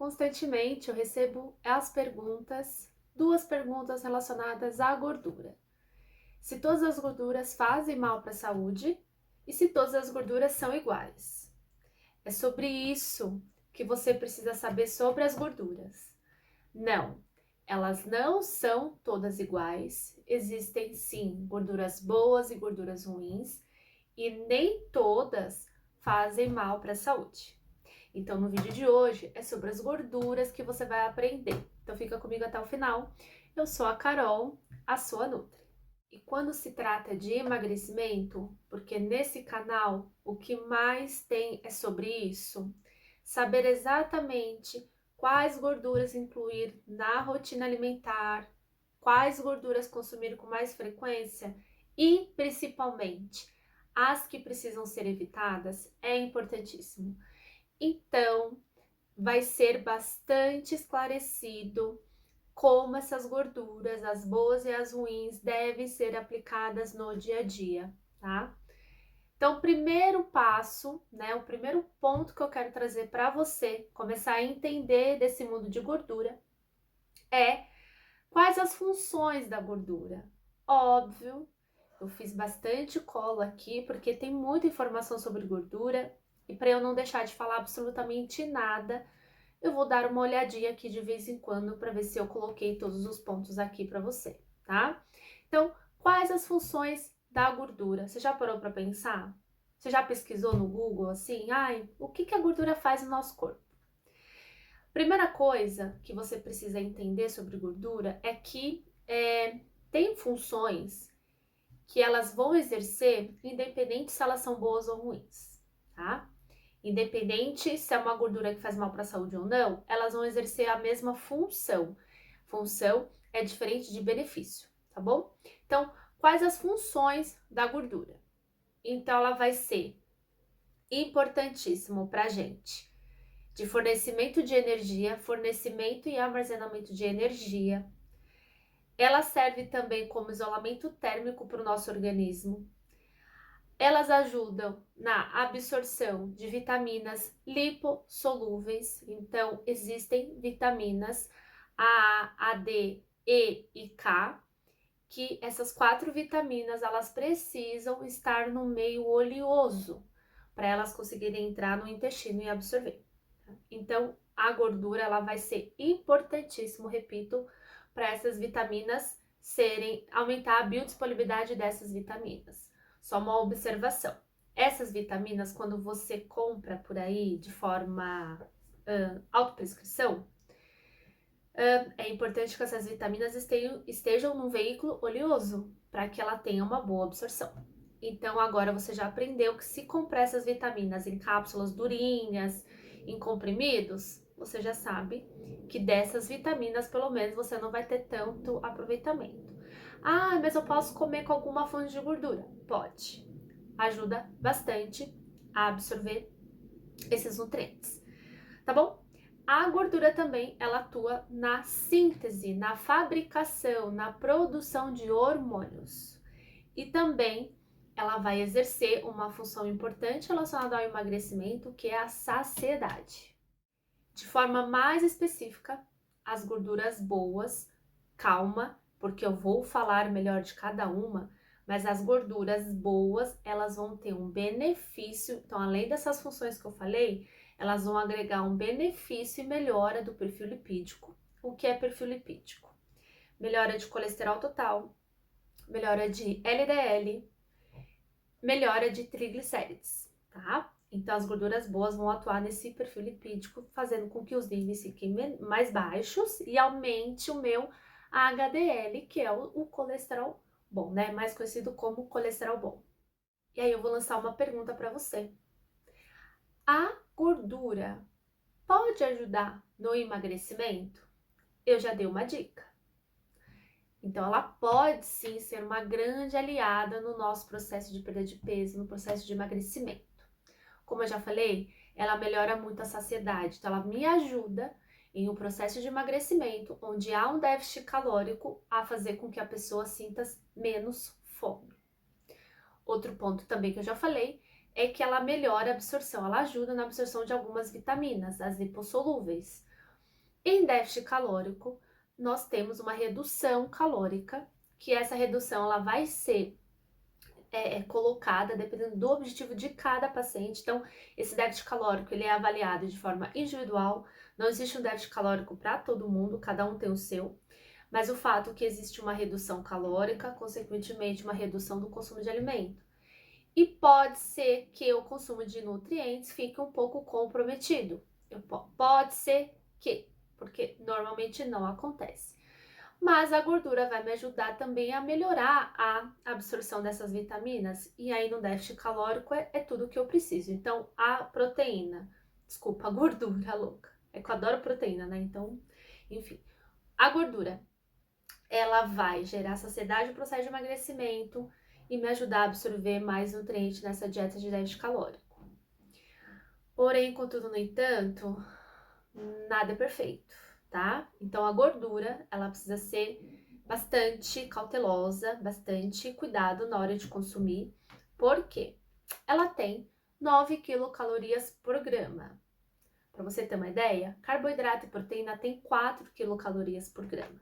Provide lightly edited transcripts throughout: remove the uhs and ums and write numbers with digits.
Constantemente eu recebo duas perguntas relacionadas à gordura. Se todas as gorduras fazem mal para a saúde e se todas as gorduras são iguais. É sobre isso que você precisa saber sobre as gorduras. Não, elas não são todas iguais. Existem sim gorduras boas e gorduras ruins e nem todas fazem mal para a saúde. Então, no vídeo de hoje é sobre as gorduras que você vai aprender. Então, fica comigo até o final. Eu sou a Carol, a sua Nutri. E quando se trata de emagrecimento, porque nesse canal o que mais tem é sobre isso, saber exatamente quais gorduras incluir na rotina alimentar, quais gorduras consumir com mais frequência e, principalmente, as que precisam ser evitadas é importantíssimo. Então, vai ser bastante esclarecido como essas gorduras, as boas e as ruins, devem ser aplicadas no dia a dia, tá? Então, o primeiro passo, né, o primeiro ponto que eu quero trazer para você começar a entender desse mundo de gordura é quais as funções da gordura. Óbvio, eu fiz bastante colo aqui porque tem muita informação sobre gordura e para eu não deixar de falar absolutamente nada, eu vou dar uma olhadinha aqui de vez em quando para ver se eu coloquei todos os pontos aqui para você, tá? Então, quais as funções da gordura? Você já parou para pensar? Você já pesquisou no Google assim, o que a gordura faz no nosso corpo? Primeira coisa que você precisa entender sobre gordura é que tem funções que elas vão exercer independente se elas são boas ou ruins, tá? Independente se é uma gordura que faz mal para a saúde ou não, elas vão exercer a mesma função. Função é diferente de benefício, tá bom? Então, quais as funções da gordura? Então, ela vai ser importantíssimo para a gente de fornecimento de energia, fornecimento e armazenamento de energia. Ela serve também como isolamento térmico para o nosso organismo. Elas ajudam na absorção de vitaminas lipossolúveis. Então, existem vitaminas A, A, D, E e K, que essas 4 vitaminas, elas precisam estar no meio oleoso para elas conseguirem entrar no intestino e absorver. Então, a gordura, ela vai ser importantíssimo, repito, para essas vitaminas aumentar a biodisponibilidade dessas vitaminas. Só uma observação. Essas vitaminas, quando você compra por aí de forma autoprescrição, é importante que essas vitaminas estejam num veículo oleoso, para que ela tenha uma boa absorção. Então, agora você já aprendeu que se comprar essas vitaminas em cápsulas durinhas, em comprimidos, você já sabe que dessas vitaminas, pelo menos, você não vai ter tanto aproveitamento. Mas eu posso comer com alguma fonte de gordura? Pode. Ajuda bastante a absorver esses nutrientes, tá bom? A gordura também, ela atua na síntese, na fabricação, na produção de hormônios. E também ela vai exercer uma função importante relacionada ao emagrecimento, que é a saciedade. De forma mais específica, as gorduras boas, calma, porque eu vou falar melhor de cada uma, mas as gorduras boas, elas vão ter um benefício, então além dessas funções que eu falei, elas vão agregar um benefício e melhora do perfil lipídico. O que é perfil lipídico? Melhora de colesterol total, melhora de LDL, melhora de triglicérides, tá? Então, as gorduras boas vão atuar nesse perfil lipídico, fazendo com que os níveis fiquem mais baixos e aumente o meu HDL, que é o colesterol bom, né? Mais conhecido como colesterol bom. E aí, eu vou lançar uma pergunta para você. A gordura pode ajudar no emagrecimento? Eu já dei uma dica. Então, ela pode sim ser uma grande aliada no nosso processo de perda de peso, no processo de emagrecimento. Como eu já falei, ela melhora muito a saciedade, então ela me ajuda em um processo de emagrecimento, onde há um déficit calórico, a fazer com que a pessoa sinta menos fome. Outro ponto também que eu já falei é que ela melhora a absorção, ela ajuda na absorção de algumas vitaminas, as lipossolúveis. Em déficit calórico, nós temos uma redução calórica, que essa redução ela vai ser colocada dependendo do objetivo de cada paciente. Então, esse déficit calórico ele é avaliado de forma individual, não existe um déficit calórico para todo mundo, cada um tem o seu, mas o fato é que existe uma redução calórica, consequentemente uma redução do consumo de alimento. E pode ser que o consumo de nutrientes fique um pouco comprometido. Pode ser que, porque normalmente não acontece. Mas a gordura vai me ajudar também a melhorar a absorção dessas vitaminas. E aí no déficit calórico é tudo que eu preciso. Então a proteína, desculpa, a gordura louca. É que eu adoro proteína, né? Então, enfim. A gordura, ela vai gerar saciedade no processo de emagrecimento e me ajudar a absorver mais nutrientes nessa dieta de déficit calórico. Porém, contudo, no entanto, nada é perfeito, tá? Então a gordura, ela precisa ser bastante cautelosa, bastante cuidado na hora de consumir, porque ela tem 9 quilocalorias por grama. Para você ter uma ideia, carboidrato e proteína tem 4 quilocalorias por grama.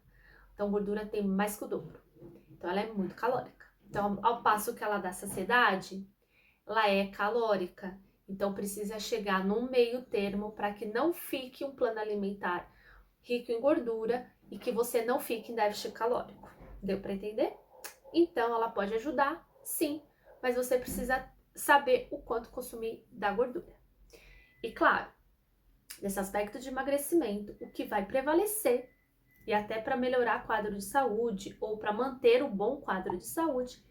Então gordura tem mais que o dobro. Então ela é muito calórica. Então, ao passo que ela dá saciedade, ela é calórica. Então precisa chegar num meio termo para que não fique um plano alimentar rico em gordura e que você não fique em déficit calórico. Deu para entender? Então ela pode ajudar, sim, mas você precisa saber o quanto consumir da gordura. E claro, nesse aspecto de emagrecimento, o que vai prevalecer e até para melhorar quadro de saúde ou para manter o bom quadro de saúde,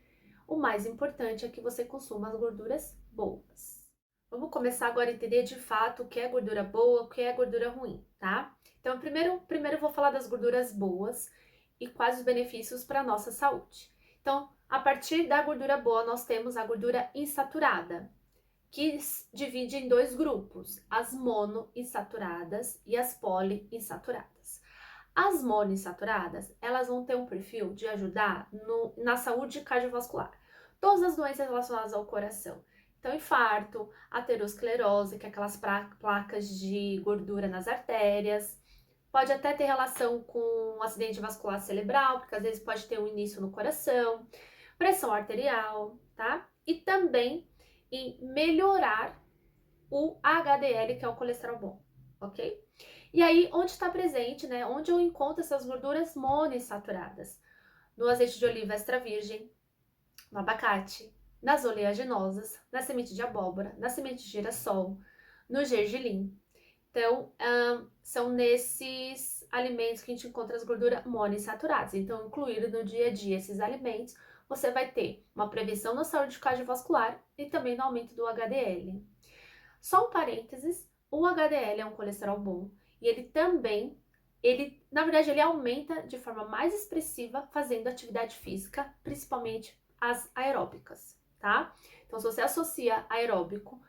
o mais importante é que você consuma as gorduras boas. Vamos começar agora a entender de fato o que é gordura boa, o que é gordura ruim, tá? Então, primeiro eu vou falar das gorduras boas e quais os benefícios para a nossa saúde. Então, a partir da gordura boa, nós temos a gordura insaturada, que divide em dois grupos, as monoinsaturadas e as poliinsaturadas. As monoinsaturadas, elas vão ter um perfil de ajudar na saúde cardiovascular. Todas as doenças relacionadas ao coração. Então, infarto, aterosclerose, que é aquelas placas de gordura nas artérias. Pode até ter relação com um acidente vascular cerebral, porque às vezes pode ter um início no coração. Pressão arterial, tá? E também em melhorar o HDL, que é o colesterol bom, ok? E aí, onde está presente, né? Onde eu encontro essas gorduras monoinsaturadas? No azeite de oliva extra virgem, no abacate, nas oleaginosas, na semente de abóbora, na semente de girassol, no gergelim. Então, são nesses alimentos que a gente encontra as gorduras monoinsaturadas. Então, incluir no dia a dia esses alimentos, você vai ter uma prevenção na saúde cardiovascular e também no aumento do HDL. Só um parênteses, o HDL é um colesterol bom e na verdade, ele aumenta de forma mais expressiva fazendo atividade física, principalmente as aeróbicas, tá? Então, se você associa aeróbico,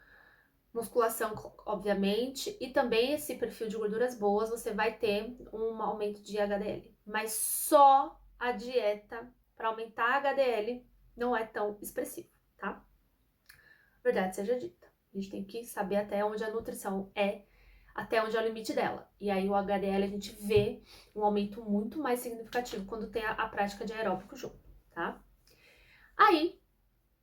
musculação, obviamente, e também esse perfil de gorduras boas, você vai ter um aumento de HDL. Mas só a dieta para aumentar HDL não é tão expressivo, tá? Verdade seja dita. A gente tem que saber até onde a nutrição é, até onde é o limite dela. E aí o HDL a gente vê um aumento muito mais significativo quando tem a prática de aeróbico junto, tá? Aí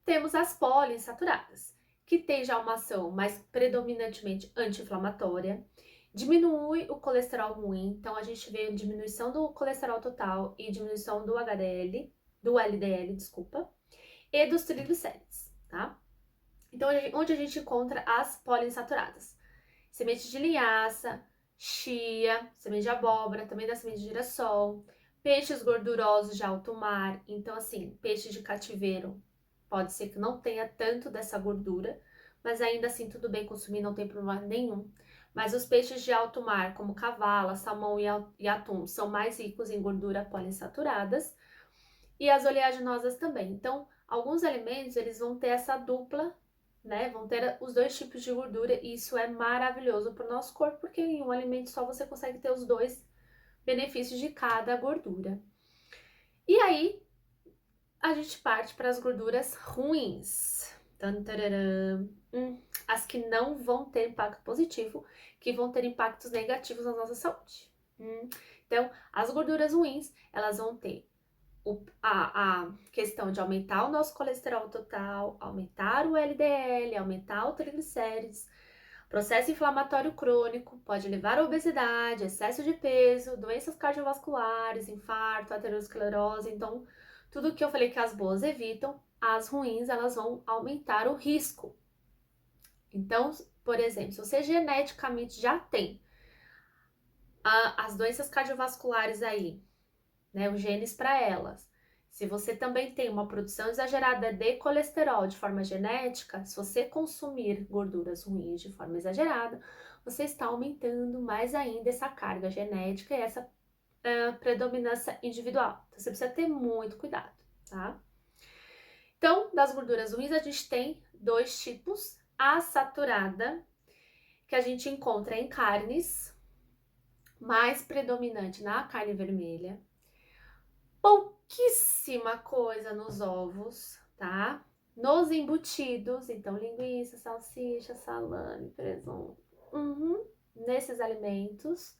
temos as poliinsaturadas, que tem já uma ação mais predominantemente anti-inflamatória, diminui o colesterol ruim, então a gente vê diminuição do colesterol total e diminuição do HDL, do LDL, desculpa, e dos triglicérides, tá? Então, onde a gente encontra as poliinsaturadas? Semente de linhaça, chia, semente de abóbora, também da semente de girassol, peixes gordurosos de alto mar. Então, assim, peixe de cativeiro pode ser que não tenha tanto dessa gordura, mas ainda assim tudo bem consumir, não tem problema nenhum. Mas os peixes de alto mar, como cavala, salmão e atum, são mais ricos em gordura poliinsaturadas. E as oleaginosas também. Então, alguns alimentos, eles vão ter essa dupla, né? Vão ter os dois tipos de gordura e isso é maravilhoso para o nosso corpo, porque em um alimento só você consegue ter os dois benefícios de cada gordura. E aí, a gente parte para as gorduras ruins. As que não vão ter impacto positivo, que vão ter impactos negativos na nossa saúde. Então, as gorduras ruins, elas vão ter a questão de aumentar o nosso colesterol total, aumentar o LDL, aumentar o triglicérides, processo inflamatório crônico, pode levar à obesidade, excesso de peso, doenças cardiovasculares, infarto, aterosclerose. Então, tudo que eu falei que as boas evitam, as ruins, elas vão aumentar o risco. Então, por exemplo, se você geneticamente já tem as doenças cardiovasculares aí, né, os genes para elas. Se você também tem uma produção exagerada de colesterol de forma genética, se você consumir gorduras ruins de forma exagerada, você está aumentando mais ainda essa carga genética e essa predominância individual. Então, você precisa ter muito cuidado, tá? Então, das gorduras ruins, a gente tem dois tipos. A saturada, que a gente encontra em carnes, mais predominante na carne vermelha, pouquíssima coisa nos ovos, tá? Nos embutidos, então linguiça, salsicha, salame, presunto, nesses alimentos.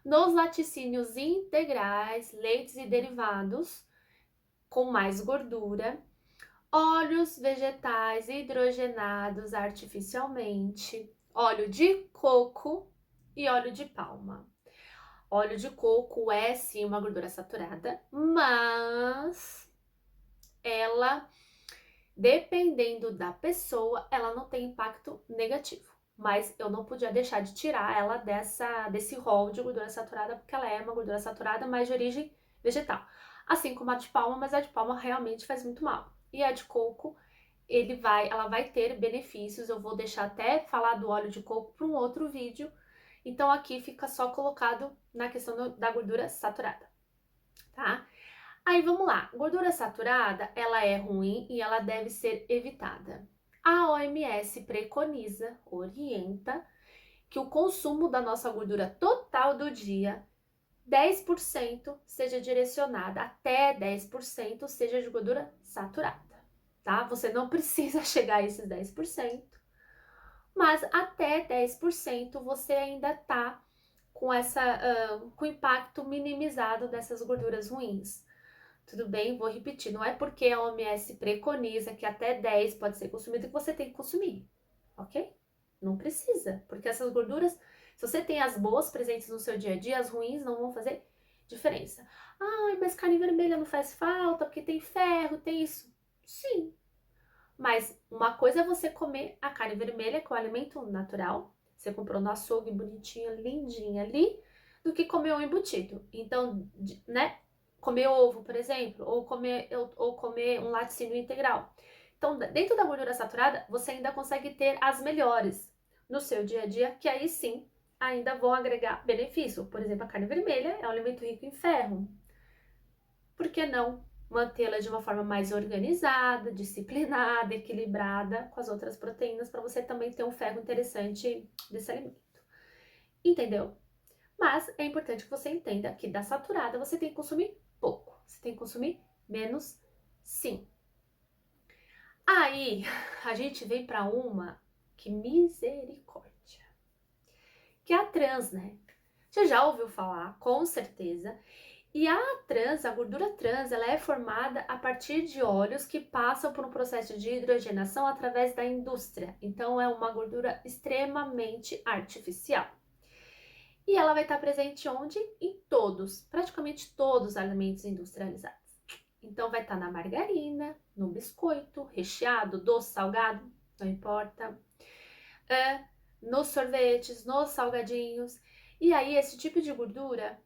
Nos laticínios integrais, leites e derivados, com mais gordura. Óleos vegetais hidrogenados artificialmente, óleo de coco e óleo de palma. Óleo de coco é sim uma gordura saturada, mas ela, dependendo da pessoa, ela não tem impacto negativo. Mas eu não podia deixar de tirar ela desse rol de gordura saturada, porque ela é uma gordura saturada, mas de origem vegetal. Assim como a de palma, mas a de palma realmente faz muito mal. E a de coco, ela vai ter benefícios. Eu vou deixar até falar do óleo de coco para um outro vídeo. Então aqui fica só colocado na questão da gordura saturada, tá? Aí vamos lá, gordura saturada, ela é ruim e ela deve ser evitada. A OMS preconiza, orienta, que o consumo da nossa gordura total do dia, 10% seja direcionada, até 10% seja de gordura saturada, tá? Você não precisa chegar a esses 10%, mas até 10% você ainda tá com com o impacto minimizado dessas gorduras ruins. Tudo bem? Vou repetir, não é porque a OMS preconiza que até 10 pode ser consumido que você tem que consumir, ok? Não precisa, porque essas gorduras, se você tem as boas presentes no seu dia a dia, as ruins não vão fazer diferença. Ai, mas carne vermelha não faz falta porque tem ferro, tem isso. Sim, mas uma coisa é você comer a carne vermelha, que é um alimento natural, você comprou no açougue bonitinha, lindinha ali, do que comer um embutido. Então, né, comer ovo, por exemplo, ou comer um laticínio integral. Então, dentro da gordura saturada, você ainda consegue ter as melhores no seu dia a dia, que aí sim ainda vão agregar benefício. Por exemplo, a carne vermelha é um alimento rico em ferro. Por que não mantê-la de uma forma mais organizada, disciplinada, equilibrada com as outras proteínas para você também ter um ferro interessante desse alimento? Entendeu? Mas é importante que você entenda que da saturada você tem que consumir pouco, você tem que consumir menos, sim. Aí a gente vem para uma que misericórdia, que é a trans, né? Você já ouviu falar, com certeza. E a gordura trans, ela é formada a partir de óleos que passam por um processo de hidrogenação através da indústria. Então, é uma gordura extremamente artificial. E ela vai estar presente onde? Em praticamente todos os alimentos industrializados. Então, vai estar na margarina, no biscoito, recheado, doce, salgado, não importa. Nos sorvetes, nos salgadinhos. E aí, esse tipo de gordura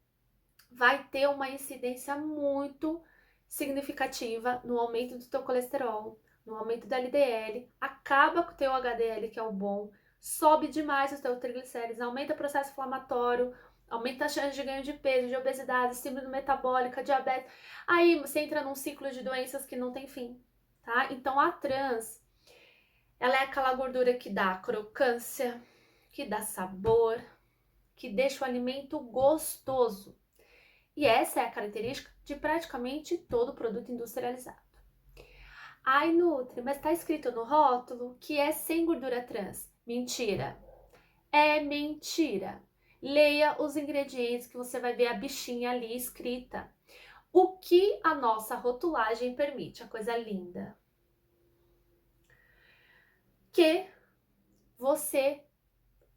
vai ter uma incidência muito significativa no aumento do teu colesterol, no aumento do LDL, acaba com o teu HDL, que é o bom, sobe demais os teus triglicéridos, aumenta o processo inflamatório, aumenta a chance de ganho de peso, de obesidade, síndrome metabólica, diabetes. Aí você entra num ciclo de doenças que não tem fim, tá? Então a trans, ela é aquela gordura que dá crocância, que dá sabor, que deixa o alimento gostoso. E essa é a característica de praticamente todo produto industrializado. Ai, Nutri, mas está escrito no rótulo que é sem gordura trans. Mentira. É mentira. leia os ingredientes que você vai ver a bichinha ali escrita. O que a nossa rotulagem permite, a coisa linda. Que você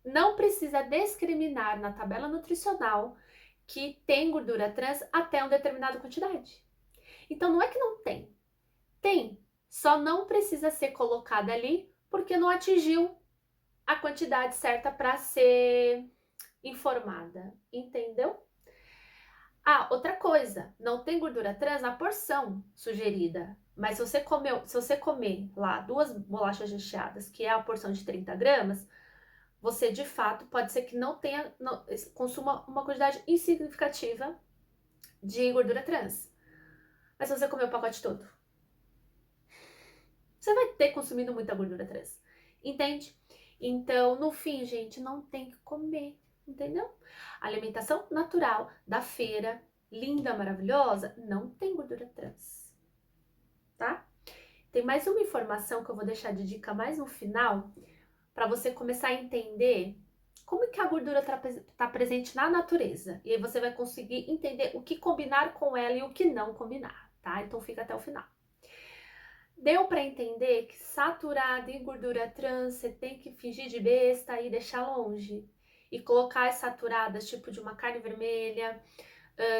não precisa discriminar na tabela nutricional que tem gordura trans até uma determinada quantidade. Então não é que não tem. Tem, só não precisa ser colocada ali porque não atingiu a quantidade certa para ser informada, entendeu? Ah, outra coisa, não tem gordura trans na porção sugerida, mas se você comer lá 2 bolachas recheadas, que é a porção de 30 gramas, você de fato pode ser que não consuma uma quantidade insignificativa de gordura trans. Mas se você comer o pacote todo, você vai ter consumido muita gordura trans, entende? Então, no fim, gente, não tem que comer, entendeu? A alimentação natural da feira, linda, maravilhosa, não tem gordura trans, tá? Tem mais uma informação que eu vou deixar de dica mais no final, para você começar a entender como que a gordura está presente na natureza. E aí você vai conseguir entender o que combinar com ela e o que não combinar, tá? Então fica até o final. Deu para entender que saturado em gordura trans você tem que fingir de besta e deixar longe. E colocar as saturadas, tipo de uma carne vermelha,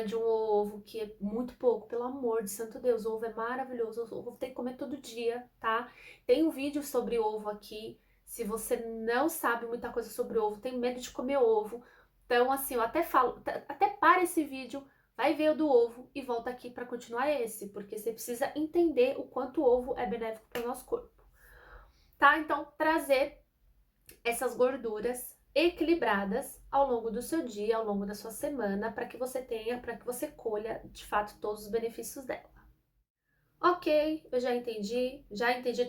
de um ovo, que é muito pouco, pelo amor de santo Deus, o ovo é maravilhoso, o ovo tem que comer todo dia, tá? Tem um vídeo sobre ovo aqui, se você não sabe muita coisa sobre ovo, tem medo de comer ovo, então assim, eu até falo, até para esse vídeo, vai ver o do ovo e volta aqui para continuar esse, porque você precisa entender o quanto o ovo é benéfico para o nosso corpo, tá? Então, trazer essas gorduras equilibradas ao longo do seu dia, ao longo da sua semana, para que você colha de fato todos os benefícios dela. Ok, eu já entendi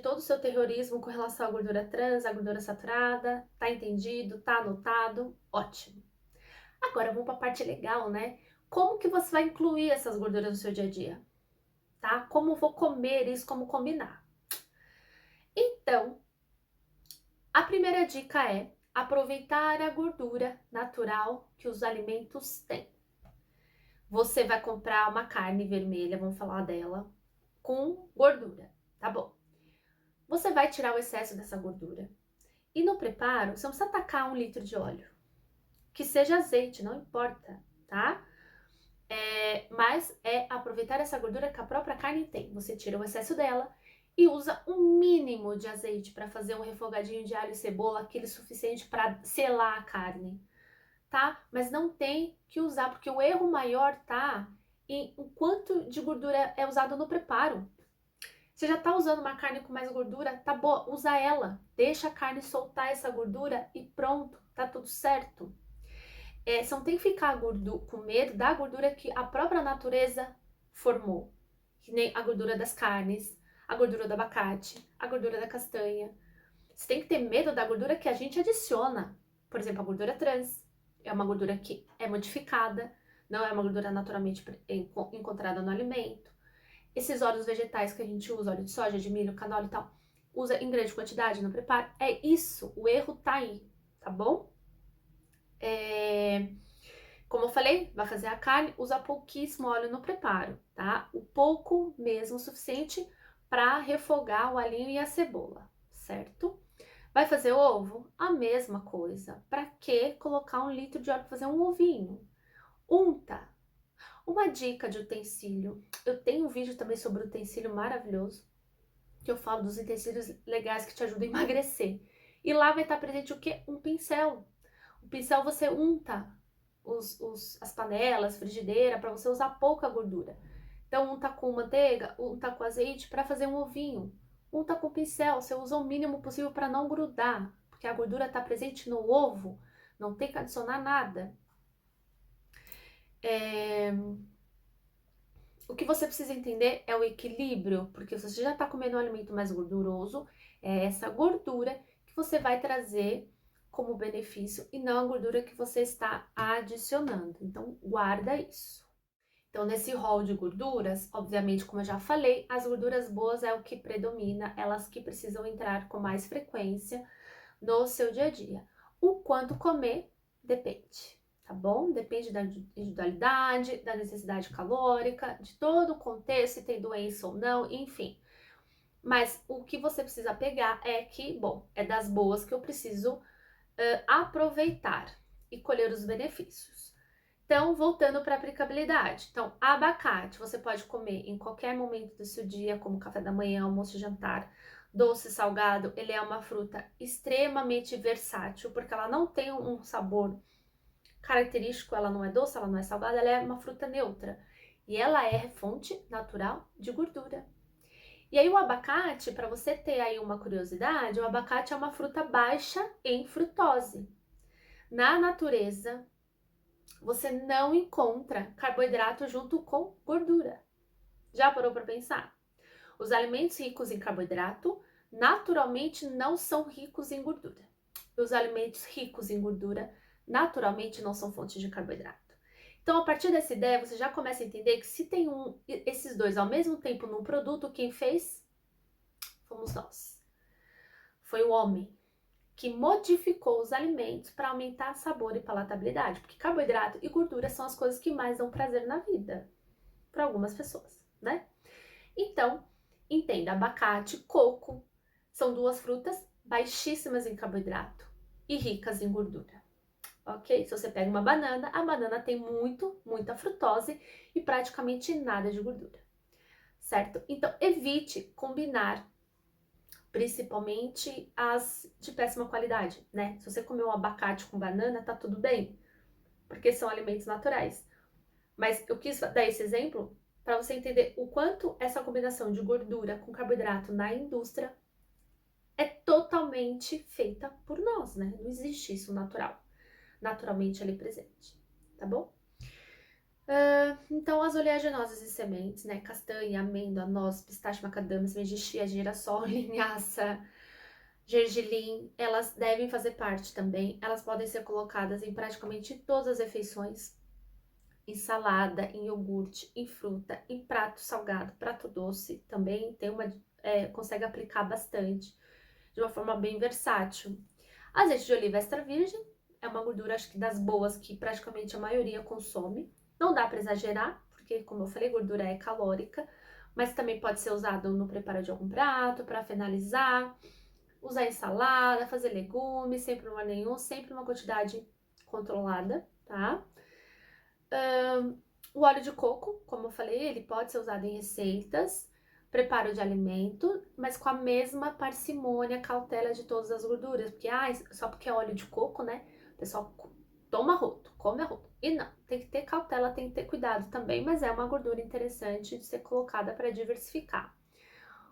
todo o seu terrorismo com relação à gordura trans, à gordura saturada, tá entendido, tá anotado, ótimo. Agora vamos para a parte legal, né? Como que você vai incluir essas gorduras no seu dia a dia? Tá? Como eu vou comer isso, como combinar? Então, a primeira dica é aproveitar a gordura natural que os alimentos têm. Você vai comprar uma carne vermelha, vamos falar dela, com gordura, tá bom? Você vai tirar o excesso dessa gordura. E no preparo, você não precisa tacar 1 litro de óleo. Que seja azeite, não importa, tá? Mas é aproveitar essa gordura que a própria carne tem. Você tira o excesso dela e usa um mínimo de azeite para fazer um refogadinho de alho e cebola, aquele suficiente para selar a carne, tá? Mas não tem que usar, porque o erro maior tá em o quanto de gordura é usado no preparo. Você já tá usando uma carne com mais gordura, tá boa, usa ela. Deixa a carne soltar essa gordura e pronto, tá tudo certo. Você não tem que ficar com medo da gordura que a própria natureza formou. Que nem a gordura das carnes, a gordura do abacate, a gordura da castanha. Você tem que ter medo da gordura que a gente adiciona. Por exemplo, a gordura trans é uma gordura que é modificada, não é uma gordura naturalmente encontrada no alimento. Esses óleos vegetais que a gente usa, óleo de soja, de milho, canola e tal, usa em grande quantidade no preparo. É isso, o erro tá aí, tá bom? Como eu falei, vai fazer a carne, usa pouquíssimo óleo no preparo, tá? O pouco mesmo, o suficiente para refogar o alhinho e a cebola, certo? Vai fazer ovo? A mesma coisa. Para que colocar 1 litro de óleo para fazer um ovinho? Unta. Uma dica de utensílio. Eu tenho um vídeo também sobre utensílio maravilhoso, que eu falo dos utensílios legais que te ajudam a emagrecer. E lá vai estar presente o quê? Um pincel. O pincel você unta as panelas, frigideira, para você usar pouca gordura. Então, unta com manteiga, unta com azeite para fazer um ovinho. Unta com pincel, você usa o mínimo possível para não grudar, porque a gordura está presente no ovo, não tem que adicionar nada. O que você precisa entender é o equilíbrio, porque você já está comendo um alimento mais gorduroso, é essa gordura que você vai trazer como benefício e não a gordura que você está adicionando. Então, guarda isso. Então, nesse rol de gorduras, obviamente, como eu já falei, as gorduras boas é o que predomina, elas que precisam entrar com mais frequência no seu dia a dia. O quanto comer depende. tá bom? Depende da individualidade, da necessidade calórica, de todo o contexto, se tem doença ou não, enfim. Mas o que você precisa pegar é que, bom, é das boas que eu preciso aproveitar e colher os benefícios. Então, voltando para a aplicabilidade. Então, abacate você pode comer em qualquer momento do seu dia, como café da manhã, almoço e jantar. Doce, salgado, ele é uma fruta extremamente versátil, porque ela não tem um sabor característico, ela não é doce, ela não é salgada, ela é uma fruta neutra. E ela é fonte natural de gordura. E aí o abacate, para você ter aí uma curiosidade, o abacate é uma fruta baixa em frutose. Na natureza, você não encontra carboidrato junto com gordura. Já parou para pensar? Os alimentos ricos em carboidrato naturalmente não são ricos em gordura. Os alimentos ricos em gordura naturalmente não são fontes de carboidrato. Então, a partir dessa ideia, você já começa a entender que se tem esses dois ao mesmo tempo num produto, quem fez? Fomos nós. Foi o homem que modificou os alimentos para aumentar sabor e palatabilidade, porque carboidrato e gordura são as coisas que mais dão prazer na vida para algumas pessoas, né? Então, entenda, abacate, coco são duas frutas baixíssimas em carboidrato e ricas em gordura. Ok? Se você pega uma banana, a banana tem muita frutose e praticamente nada de gordura, certo? Então, evite combinar principalmente as de péssima qualidade, né? Se você comer um abacate com banana, tá tudo bem, porque são alimentos naturais. Mas eu quis dar esse exemplo para você entender o quanto essa combinação de gordura com carboidrato na indústria é totalmente feita por nós, né? Não existe isso natural, naturalmente ali presente, tá bom? Então, as oleaginosas e sementes, né? Castanha, amêndoa, noz, pistache, macadâmia, semente de chia, girassol, linhaça, gergelim, elas devem fazer parte também. Elas podem ser colocadas em praticamente todas as refeições. Em salada, em iogurte, em fruta, em prato salgado, prato doce. Também tem consegue aplicar bastante, de uma forma bem versátil. Azeite de oliva extra virgem é uma gordura, acho que das boas, que praticamente a maioria consome. Não dá para exagerar, porque, como eu falei, gordura é calórica, mas também pode ser usado no preparo de algum prato, para finalizar. Usar em salada, fazer legumes, sem problema nenhum, sempre uma quantidade controlada, tá? O óleo de coco, como eu falei, ele pode ser usado em receitas, preparo de alimento, mas com a mesma parcimônia, cautela de todas as gorduras, porque só porque é óleo de coco, né? O pessoal toma roto, come a roto. E não, tem que ter cautela, tem que ter cuidado também, mas é uma gordura interessante de ser colocada para diversificar.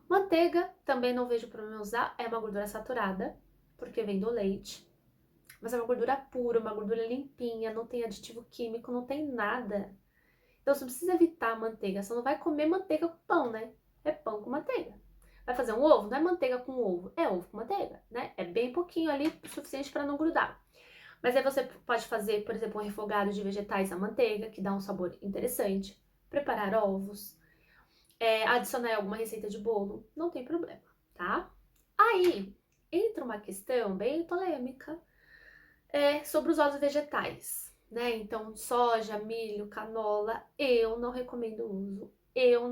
Manteiga, também não vejo problema usar, é uma gordura saturada, porque vem do leite. Mas é uma gordura pura, uma gordura limpinha, não tem aditivo químico, não tem nada. Então você precisa evitar a manteiga, você não vai comer manteiga com pão, né? É pão com manteiga. Vai fazer um ovo? Não é manteiga com ovo, é ovo com manteiga, né? É bem pouquinho ali, o suficiente para não grudar. Mas aí você pode fazer, por exemplo, um refogado de vegetais à manteiga, que dá um sabor interessante. Preparar ovos, adicionar alguma receita de bolo, não tem problema, tá? Aí entra uma questão bem polêmica sobre os óleos vegetais, né? Então, soja, milho, canola, eu não recomendo o uso. Eu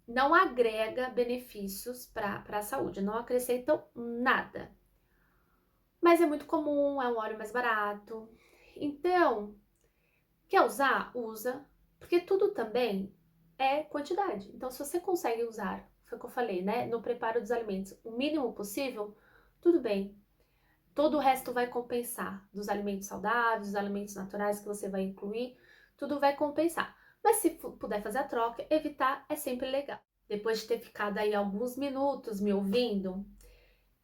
não agrega benefícios para a saúde, não acrescentam nada. Mas é muito comum, é um óleo mais barato. Então, quer usar? Usa, porque tudo também é quantidade. Então, se você consegue usar, foi o que eu falei, né? No preparo dos alimentos, o mínimo possível, tudo bem. Todo o resto vai compensar. Dos alimentos saudáveis, dos alimentos naturais que você vai incluir, tudo vai compensar. Mas se puder fazer a troca, evitar é sempre legal. Depois de ter ficado aí alguns minutos me ouvindo,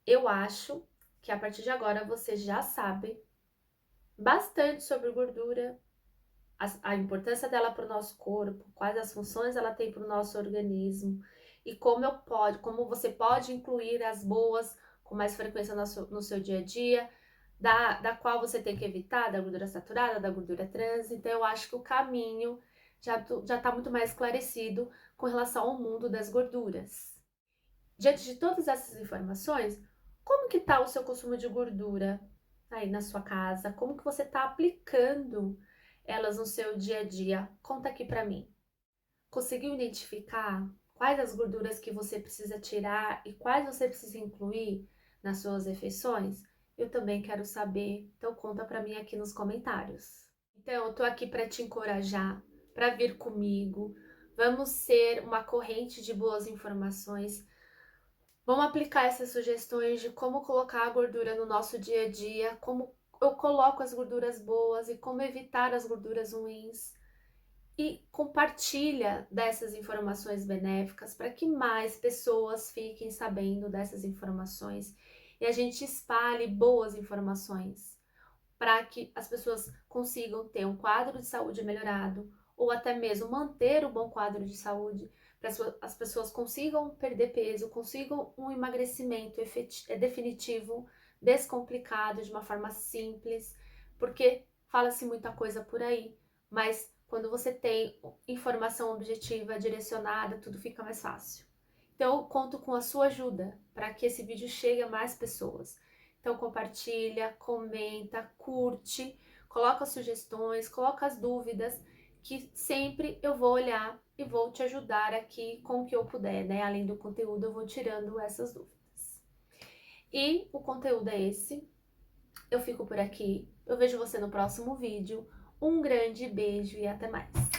eu acho que a partir de agora você já sabe bastante sobre gordura, a importância dela para o nosso corpo, quais as funções ela tem para o nosso organismo e como você pode incluir as boas com mais frequência no seu dia a dia, da qual você tem que evitar, da gordura saturada, da gordura trans. Então eu acho que o caminho já está muito mais esclarecido com relação ao mundo das gorduras. Diante de todas essas informações, como que está o seu consumo de gordura? aí na sua casa? Como que você está aplicando elas no seu dia a dia? Conta aqui para mim. Conseguiu identificar quais as gorduras que você precisa tirar e quais você precisa incluir nas suas refeições? Eu também quero saber, então conta para mim aqui nos comentários. Então, eu tô aqui para te encorajar, para vir comigo. Vamos ser uma corrente de boas informações. Vamos aplicar essas sugestões de como colocar a gordura no nosso dia a dia, como eu coloco as gorduras boas e como evitar as gorduras ruins. E compartilha dessas informações benéficas para que mais pessoas fiquem sabendo dessas informações e a gente espalhe boas informações para que as pessoas consigam ter um quadro de saúde melhorado ou até mesmo manter o bom quadro de saúde, para as pessoas consigam perder peso, consigam um emagrecimento definitivo, descomplicado, de uma forma simples, porque fala-se muita coisa por aí, mas quando você tem informação objetiva, direcionada, tudo fica mais fácil. Então, eu conto com a sua ajuda para que esse vídeo chegue a mais pessoas. Então compartilha, comenta, curte, coloca sugestões, coloca as dúvidas, que sempre eu vou olhar e vou te ajudar aqui com o que eu puder, né? Além do conteúdo, eu vou tirando essas dúvidas. E o conteúdo é esse. Eu fico por aqui. Eu vejo você no próximo vídeo. Um grande beijo e até mais.